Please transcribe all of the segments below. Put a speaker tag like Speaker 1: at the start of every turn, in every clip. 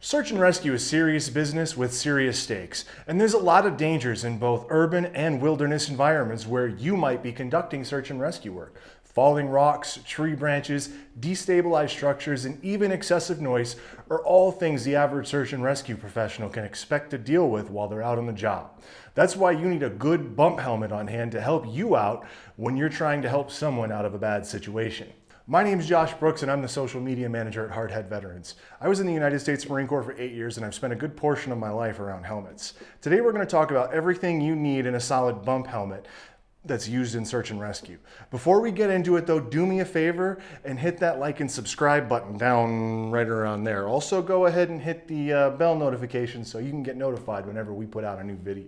Speaker 1: Search and rescue is serious business with serious stakes, and there's a lot of dangers in both urban and wilderness environments where you might be conducting search and rescue work. Falling rocks, tree branches, destabilized structures, and even excessive noise are all things the average search and rescue professional can expect to deal with while they're out on the job. That's why you need a good bump helmet on hand to help you out when you're trying to help someone out of a bad situation. My name is Josh Brooks and I'm the social media manager at Hardhead Veterans. I was in the United States Marine Corps for 8 years and I've spent a good portion of my life around helmets. Today we're going to talk about everything you need in a solid bump helmet that's used in search and rescue. Before we get into it though, do me a favor and hit that like and subscribe button down right around there. Also go ahead and hit the bell notification so you can get notified whenever we put out a new video.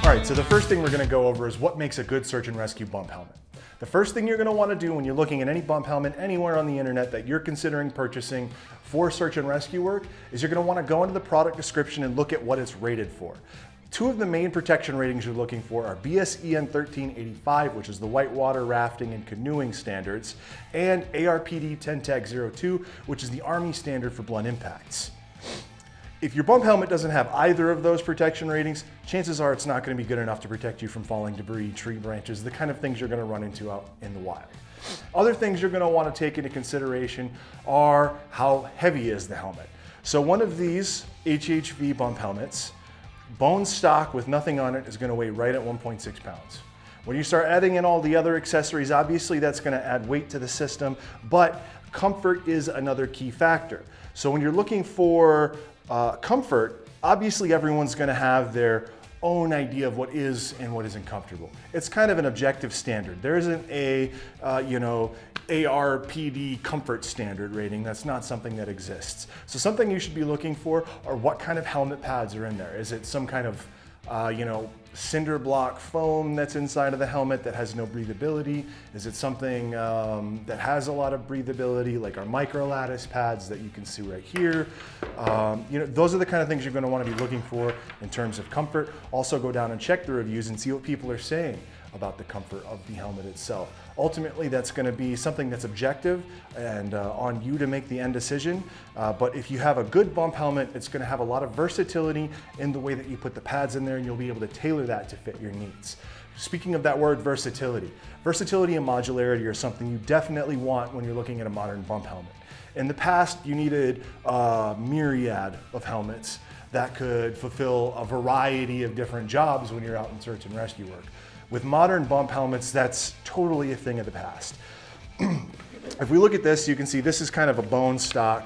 Speaker 1: All right, so the first thing we're gonna go over is what makes a good search and rescue bump helmet. The first thing you're gonna wanna do when you're looking at any bump helmet anywhere on the internet that you're considering purchasing for search and rescue work is you're gonna wanna go into the product description and look at what it's rated for. Two of the main protection ratings you're looking for are BSEN 1385, which is the whitewater rafting and canoeing standards, and ARPD 10-02, which is the Army standard for blunt impacts. If your bump helmet doesn't have either of those protection ratings, chances are it's not going to be good enough to protect you from falling debris, tree branches, the kind of things you're going to run into out in the wild. Other things you're going to want to take into consideration are how heavy is the helmet. So one of these HHV bump helmets, bone stock with nothing on it, is going to weigh right at 1.6 pounds. When you start adding in all the other accessories, obviously that's going to add weight to the system, but comfort is another key factor. So when you're looking for comfort, obviously everyone's going to have their own idea of what is and what isn't comfortable. It's kind of an objective standard. There isn't a ARPD comfort standard rating. That's not something that exists. So something you should be looking for are what kind of helmet pads are in there. Is it some kind of cinder block foam that's inside of the helmet that has no breathability? Is it something that has a lot of breathability, like our micro lattice pads that you can see right here? Those are the kind of things you're going to want to be looking for in terms of comfort. Also go down and check the reviews and see what people are saying about the comfort of the helmet itself. Ultimately, that's going to be something that's objective and on you to make the end decision. But if you have a good bump helmet, it's going to have a lot of versatility in the way that you put the pads in there, and you'll be able to tailor that to fit your needs. Speaking of that word, versatility. Versatility and modularity are something you definitely want when you're looking at a modern bump helmet. In the past, you needed a myriad of helmets that could fulfill a variety of different jobs when you're out in search and rescue work. With modern bump helmets, that's totally a thing of the past. If we look at this, you can see this is kind of a bone stock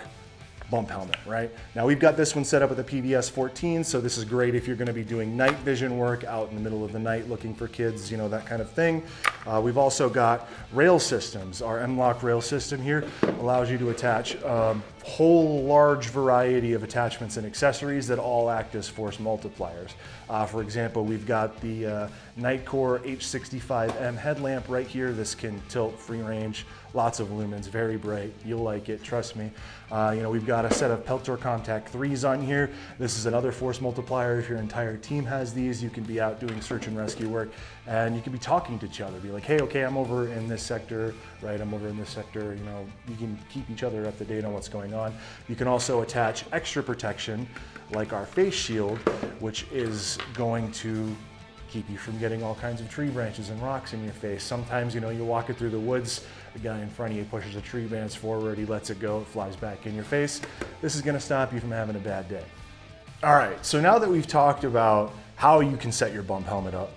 Speaker 1: bump helmet, right? Now we've got this one set up with a PVS 14, so this is great if you're going to be doing night vision work out in the middle of the night looking for kids, that kind of thing. We've also got rail systems. Our M-LOK rail system here allows you to attach a whole large variety of attachments and accessories that all act as force multipliers. For example, we've got the Nightcore H65M headlamp right here. This can tilt free range, lots of lumens, very bright. You'll like it, trust me. We've got a set of Peltor Contact 3s on here. This is another force multiplier. If your entire team has these, you can be out doing search and rescue work and you can be talking to each other. Be like, hey, okay, I'm over in this sector, right? I'm over in this sector. You can keep each other up to date on what's going on. You can also attach extra protection like our face shield, which is going to keep you from getting all kinds of tree branches and rocks in your face. Sometimes, you're walking through the woods, the guy in front of you pushes a tree branch forward, he lets it go, it flies back in your face. This is going to stop you from having a bad day. All right, so now that we've talked about how you can set your bump helmet up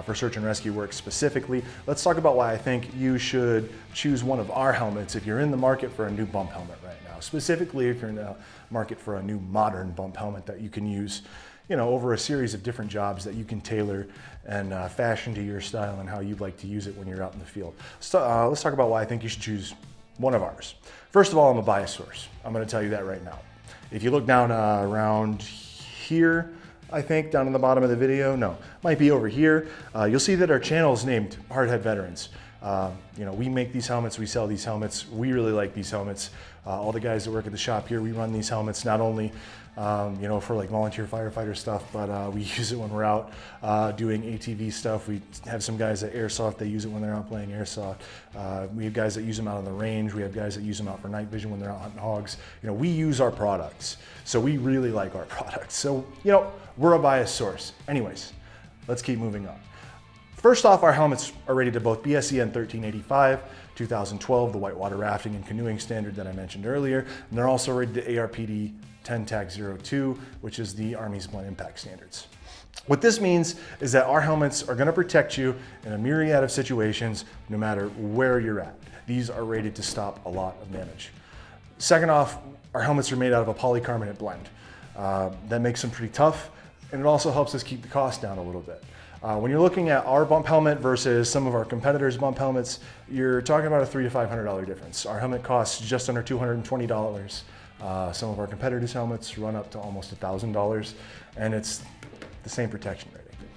Speaker 1: for search and rescue work specifically, let's talk about why I think you should choose one of our helmets if you're in the market for a new bump helmet right now. Specifically, if you're in the market for a new modern bump helmet that you can use over a series of different jobs that you can tailor and fashion to your style and how you'd like to use it when you're out in the field. So let's talk about why I think you should choose one of ours. First of all, I'm a bias source. I'm going to tell you that right now. If you look down around here, I think, down in the bottom of the video, no, might be over here, you'll see that our channel is named Hardhead Veterans. You know, we make these helmets, we sell these helmets. We really like these helmets. All the guys that work at the shop here, we run these helmets not only you know, for like volunteer firefighter stuff, but we use it when we're out doing ATV stuff. We have some guys that airsoft, they use it when they're out playing airsoft. We have guys that use them out on the range. We have guys that use them out for night vision when they're out hunting hogs. You know, we use our products, so we really like our products. So, you know, we're a biased source. Anyways, let's keep moving on. First off, our helmets are rated to both BSEN 1385, 2012, the whitewater rafting and canoeing standard that I mentioned earlier, and they're also rated to ARPD 10 Tag 02, which is the Army's blunt impact standards. What this means is that our helmets are going to protect you in a myriad of situations, no matter where you're at. These are rated to stop a lot of damage. Second off, our helmets are made out of a polycarbonate blend. That makes them pretty tough, and it also helps us keep the cost down a little bit. When you're looking at our bump helmet versus some of our competitors' bump helmets, you're talking about a $300 to $500 difference. Our helmet costs just under $220. Some of our competitors' helmets run up to almost $1,000, and it's the same protection rating.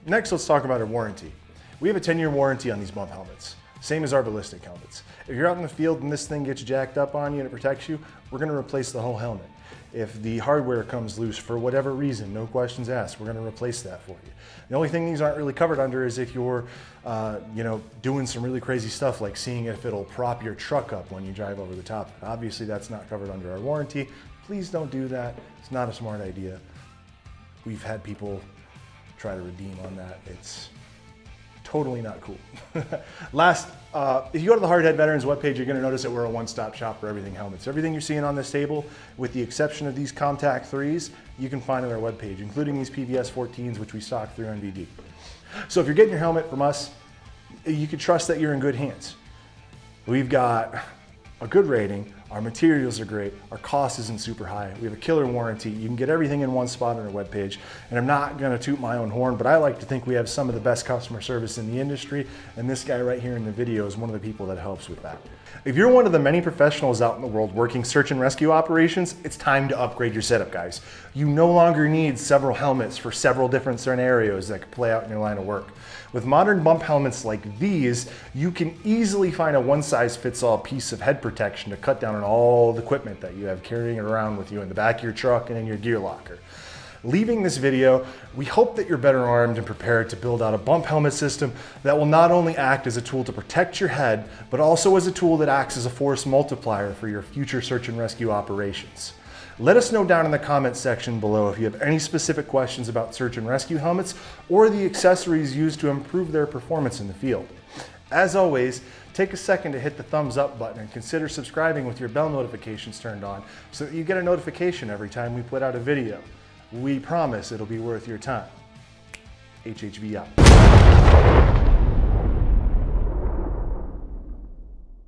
Speaker 1: Next, let's talk about our warranty. We have a 10-year warranty on these bump helmets, same as our ballistic helmets. If you're out in the field and this thing gets jacked up on you and it protects you, we're going to replace the whole helmet. If the hardware comes loose for whatever reason, no questions asked, we're going to replace that for you. The only thing these aren't really covered under is if you're you know, doing some really crazy stuff like seeing if it'll prop your truck up when you drive over the top. Obviously that's not covered under our warranty. Please don't do that. It's not a smart idea. We've had people try to redeem on that. It's totally not cool. Last, if you go to the Hardhead Veterans webpage, you're going to notice that we're a one-stop shop for everything helmets. Everything you're seeing on this table, with the exception of these Contact 3s, you can find on our webpage, including these PVS 14s, which we stock through NVD. So if you're getting your helmet from us, you can trust that you're in good hands. We've got a good rating, our materials are great, our cost isn't super high, we have a killer warranty, you can get everything in one spot on our webpage, and I'm not gonna toot my own horn, but I like to think we have some of the best customer service in the industry, and this guy right here in the video is one of the people that helps with that. If you're one of the many professionals out in the world working search and rescue operations, it's time to upgrade your setup, guys. You no longer need several helmets for several different scenarios that could play out in your line of work. With modern bump helmets like these, you can easily find a one-size-fits-all piece of head protection to cut down on all the equipment that you have carrying it around with you in the back of your truck and in your gear locker. Leaving this video, we hope that you're better armed and prepared to build out a bump helmet system that will not only act as a tool to protect your head, but also as a tool that acts as a force multiplier for your future search and rescue operations. Let us know down in the comments section below if you have any specific questions about search and rescue helmets or the accessories used to improve their performance in the field. As always, take a second to hit the thumbs up button and consider subscribing with your bell notifications turned on so that you get a notification every time we put out a video. We promise it'll be worth your time. HHV out.